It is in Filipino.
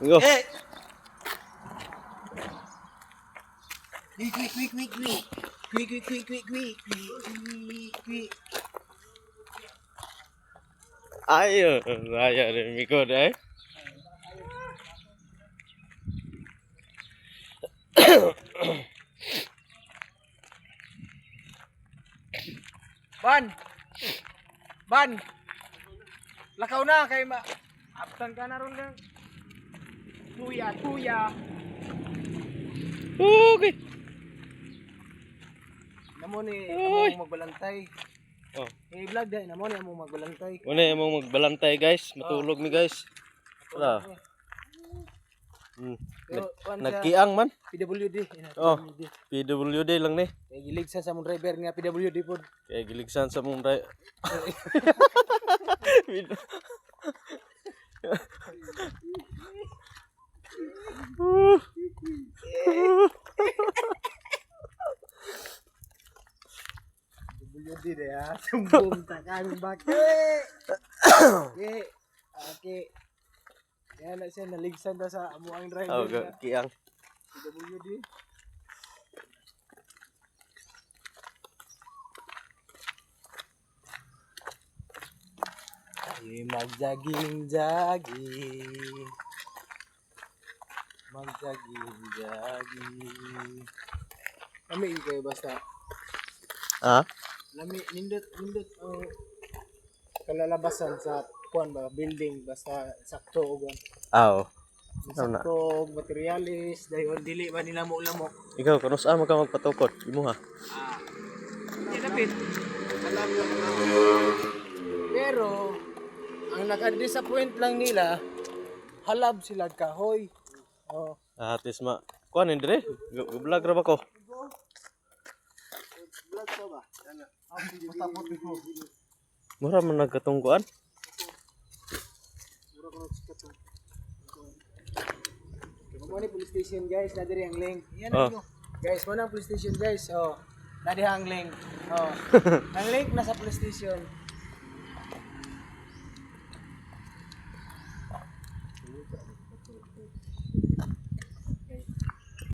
Go. Eh. Quick. Ayo, raya rin mikod eh. Ban. Lakaw na kay ma. Aptan ka na ron lang. Tuya. Okay. Namo ni Uy. among magbalantay. Oh, I-vlog dai namo ni among magbalantay. muna yung magbalantay guys, matulog mi guys. Wala. Pero Nagkiang man. PWD. Oh, PWD lang ni. Kay giligsan sa among driver nga PWD pod. Kaya giligsan sa mong PWD deh ya. Sumbong takan bake. Okay. Yan na siya naligsan ta sa amo ang driver. Oh, kiang. PWD. Ay, mag-jogging. Lami kayo basta. Ah? Lami nindot ang kalalabasan sa kuan ba building basta sakto og Aw. sakto og materialis dayon dili ba nila mo lamok. Ikaw, kanus-an mo ka magpatukod? Imo ha? Ilapit. Alam lang na. Pero ang naka-disappoint lang nila halab sila kahoy. Oh. Atis ma. Kuan ni dire? Vlog ra ba ko? Vlog pa ba? Ano? Basta po dito. Mura man nagkatungkuan. Mo ni police station guys, na diri ang link. Yan Oh. Guys, mo na ang police station guys. Oh. Na diri ang link. Oh. Ang link nasa police station.